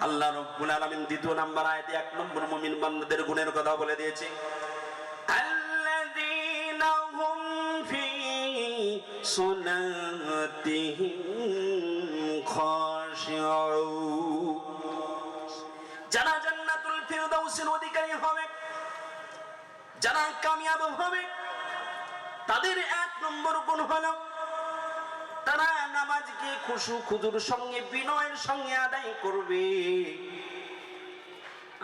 আল্লাহ রাব্বুল আলামিন দ্বিতীয় নাম্বার আয়াতে 1 নম্বর মুমিন বান্দাদের গুণের কথা বলে দিয়েছে, আল্লাযীনা হুম ফি সালাতিহিম খাশিউন, যারা জান্নাতুল ফিরদাউসের অধিকারী হবে, যারা কামিয়াব হবে, তাদের 1 নম্বর গুণ হলো তারা নামাজকে খুশু খুজুর সঙ্গে বিনয়ের সঙ্গে আদায় করবে।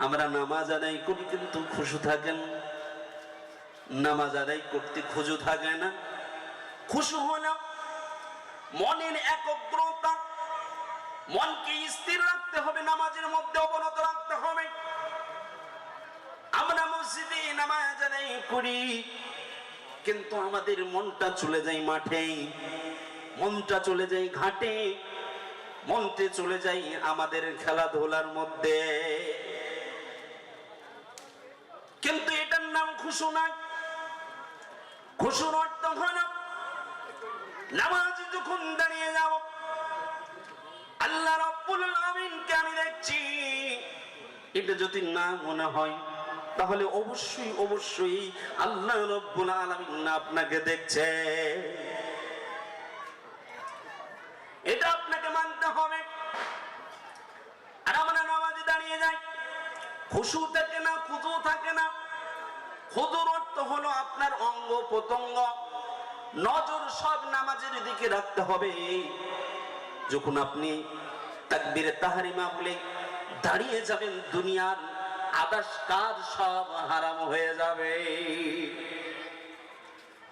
আমরা নামাজ আদায় করি কিন্তু খুশু থাকেন, নামাজ আদায় করতে খুজু থাকে না। খুশু হলো মনের একগ্রতা, মনকে স্থির রাখতে হবে, নামাজের মধ্যে অবনত রাখতে হবে। আমরা মসজিদে নামাজ আদায় করি কিন্তু আমাদের মনটা চলে যায় মাঠে, মনটা চলে যায় ঘাটে, মনটা চলে যায় আমাদের খেলাধুলার মধ্যে। কিন্তু এটার নাম খুশু না। খুশুর অর্থ হলো নামাজ যখন দাঁড়িয়ে যাও, আল্লাহ রাব্বুল আলামিনকে আমি দেখছি, এটা যদি না মনে হয় তাহলে অবশ্যই অবশ্যই আল্লাহ রাব্বুল আলামিন আপনাকে দেখছে, এটা আপনাকে মানতে হবে। আর আমরা নামাজে দাঁড়িয়ে যাই, খুশু থাকে না, খুজু থাকে না। খুজুর অর্থ হলো আপনার অঙ্গ প্রত্যঙ্গ, নজর সব নামাজের দিকে রাখতে হবে। যখন আপনি তাকবীরে তাহরিমা বলে দাঁড়িয়ে যাবেন, দুনিয়ার আদাস কাজ সব হারাম হয়ে যাবে।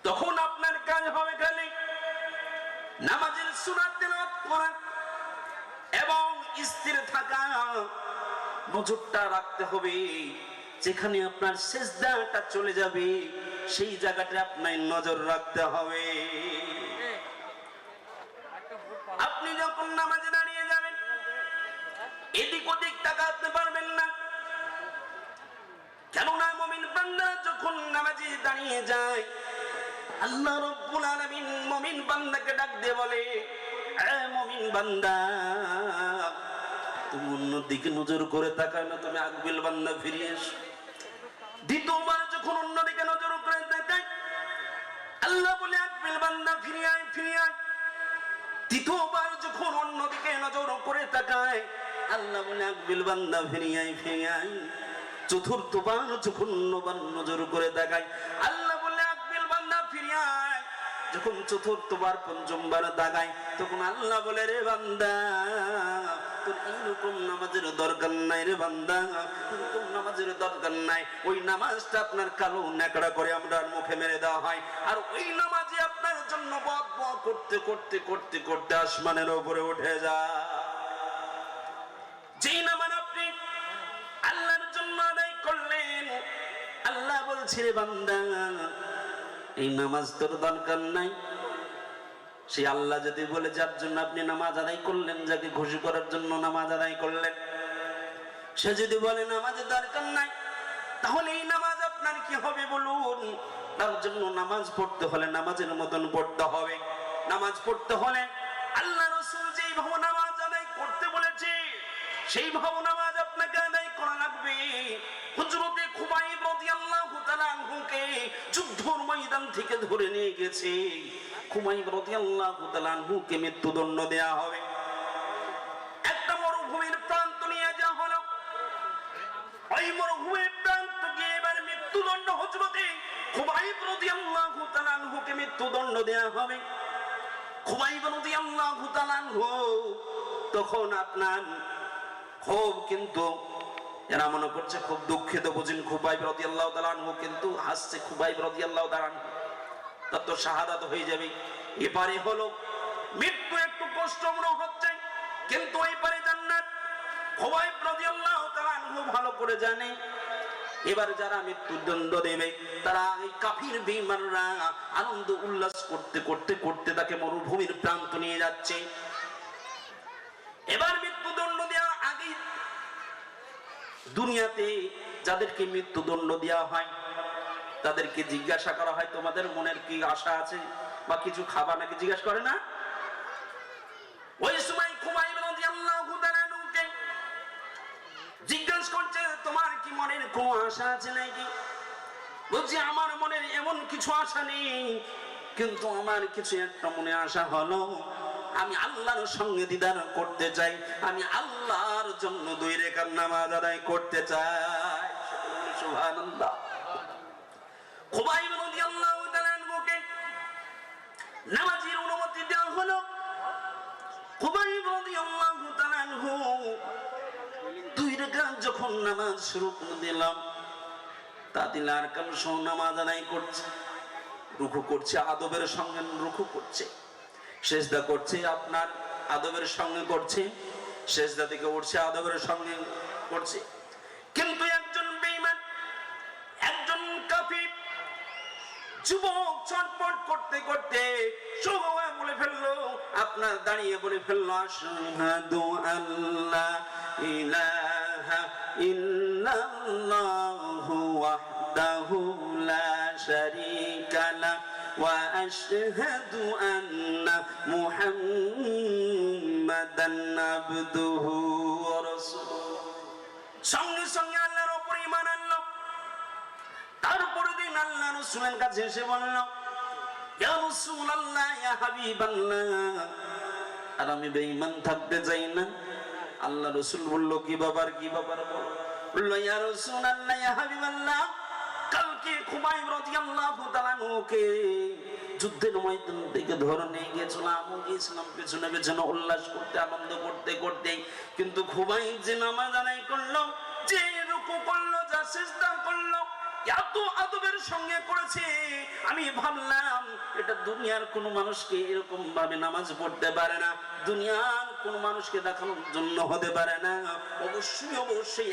তখন আপনার কাজ হবে খালি নামাজের সুন্নাত তেলাওয়াত করা এবং স্থির থাকা, নজরটা রাখতে হবে। যেখানে আপনার সিজদাটা চলে যাবে সেই জায়গাটা আপনার নজর রাখতে হবে। আপনি যখন নামাজে দাঁড়িয়ে যাবেন এদিক ওদিক তাকাতে পারবেন না, কেননা মুমিন বান্দা যখন নামাজে দাঁড়িয়ে যায় আল্লাহ রাব্বুল আলামিন মুমিন বান্দাকে ডাক দিয়ে বলে, এ মুমিন বান্দা, তুমি অন্যদিকে নজর করে তাকায় না, তুমি আকবিল বান্দা ফিরে এসো। দ্বিতীয়বার যখন অন্যদিকে নজর করে তাকায় আল্লাহ বলে, আকবিল বান্দা ফিরে আয়, ফিরে আয়। তৃতীয়বার যখন অন্যদিকে নজর করে তাকায় আল্লাহ বলে, আকবিল বান্দা ফিরে আয়, ফিরে আয়। চতুর্থবার যখন নজর করে তাকায় আল্লাহ বলে, আকবিল বান্দা ফিরে আয়। যখন চতুর্থবার পঞ্চমবার তাকায় তখন আল্লাহ বলে, রে বান্দা, তোর এইরকম নামাজের দরকার নাই রে বান্দা, এরকম নামাজের দরকার নাই। ওই নামাজটা আপনার কালো ন্যাকড়া করে আমরা মুখে মেরে দেওয়া হয়, আর ওই নামাজে আপনার জন্য বদ বদ করতে করতে করতে করতে আসমানের উপরে উঠে যায়। যেই নামাজ আপনি আল্লাহর জন্য আদায় করলেন, আল্লাহ বলছে, রে বান্দা, এই নামাজ তোর দরকার নাই। সেই আল্লাহ যদি বলে, যার জন্য আপনি নামাজ আদায় করলেন, যাকে খুশি করার জন্য নামাজ আদায় করলেন, সে যদি বলে নামাজের দরকার নাই, তাহলে এই নামাজ আপনার কি হবে বলুন? তার জন্য নামাজ পড়তে হলে নামাজের মতন পড়তে হবে। নামাজ পড়তে হলে আল্লাহ রাসূল যেই ভাবে নামাজ আদায় করতে বলেছে সেই ভাবে নামাজ আপনাকে আদায় করা লাগবে। হুজরতে খুবাইব রাদিয়াল্লাহু তাআলা আনহুকে যুদ্ধের ময়দান থেকে ধরে নিয়ে গেছে। খুবাইব রাদিয়াল্লাহু তাআলা আনহুকে মৃত্যুদণ্ড দেয়া হবে। একটা মরুভূমির প্রান্ত নিয়ে যাওয়া হলো, ওই মরুভূমির প্রান্ত গিয়ে এবার মৃত্যুদণ্ড হযরতে খুবাইব রাদিয়াল্লাহু তাআলা আনহুকে মৃত্যুদণ্ড দেয়া হবে। খুবাইব রাদিয়াল্লাহু তাআলা আনহু তখন আপনার খুব, কিন্তু এরা মনে করছে খুব দুঃখিত বুঝেন, খুবাইব রাদিয়াল্লাহু তাআলা আনহু কিন্তু হাসছে। খুবাইব রাদিয়াল্লাহু তাআলা আনহু তার তো শাহাদাত হয়ে যাবে। এবারে হলো মৃত্যু একটু কষ্ট মনে হচ্ছে, কিন্তু এবারে জান্নাত। খুবাইব রাদিয়াল্লাহু তাআলা আনহু ভালো করে জানে এবার যারা মৃত্যুদণ্ড দেবে তারা এই কাফির বেঈমানরা আনন্দ উল্লাস করতে করতে করতে তাকে মরুভূমির প্রান্ত নিয়ে যাচ্ছে। এবার মৃত্যুদণ্ড দেওয়ার আগে দুনিয়াতে যাদেরকে মৃত্যুদণ্ড দেওয়া হয় তাদেরকে জিজ্ঞাসা করা হয়, তোমাদের মনের কি আশা আছে বা কিছু খাবা নাকি, জিজ্ঞাসা করে না? ওই সময় খুবাইব রাদিয়াল্লাহু তাআলা আনহুকে বলছে তোমার কি মনের কোনো আশা আছে নাকি? বলছি আমার মনের এমন কিছু আশা নেই, কিন্তু আমার কিছু একটা মনে আশা হলো, আমি আল্লাহর সঙ্গে দিদার করতে চাই, আমি আল্লাহর জন্য 2 রাকাত নামাজ আদায় করতে চাই। সুবহানাল্লাহ। খুবাইব রাদিয়াল্লাহু তাআলা আনহুকে নামাজের অনুমতি দেওয়া হলো। খুবাইব রাদিয়াল্লাহু তাআলা আনহু 2 রাকাত যখন নামাজ শুরু করে দিলাম, তাতিল আরকাম সহ নামাজ আদায় করছে, রুকু করছে আদবের সঙ্গে, রুকু করছে, সিজদা করছে আপনার আদবের সঙ্গে করছে, সিজদা থেকে উঠছে আদবের সঙ্গে করছে। কিন্তু একজন বেঈমান, একজন কাফির যুবক চটপট করতে করতে সবাই বলে ফেললো, আপনার দাঁড়িয়ে বলে ফেললো, আশহাদু আল্লা ইলাহা ইল্লাল্লাহু ওয়াহদাহু লা শারীকা লাহু ওয়া আশহাদু আন্না মুহাম্মাদান আবদুহু ওয়া রাসূলুহু। সঙ্গে সঙ্গে আল্লাহর উপর ঈমান আনলো। তারপরে দিন আল্লাহ রাসূলের কাছে এসে বলল, ইয়া রাসূলুল্লাহ, ইয়া হাবিবাল্লাহ, আর আমি বেঈমান থাকতে চাই না। আল্লাহ রাসূল বলল, কি ব্যাপার বলল, ইয়া রাসূলুল্লাহ, ইয়া হাবিবাল্লাহ, কালকে খুবাইব রাদিয়াল্লাহু তাআলা আনহুকে যুদ্ধের ময়দান থেকে ধরে নিয়ে গিয়েছিলাম, গিয়েছিলাম পেছনে পেছনে উল্লাস করতে, আনন্দ করতে করতে, কিন্তু খুবাইব যে নামাজ আদায় করলো, যে রুকু করলো, যা সিজদা করলো, এত আদবের সঙ্গে করেছে, আমি ভাবলাম এটা দুনিয়ার কোন মানুষকে এরকম ভাবে নামাজ পড়তে পারে না, দুনিয়ার কোন মানুষকে দেখানোর জন্য হতে পারে না। অবশ্যই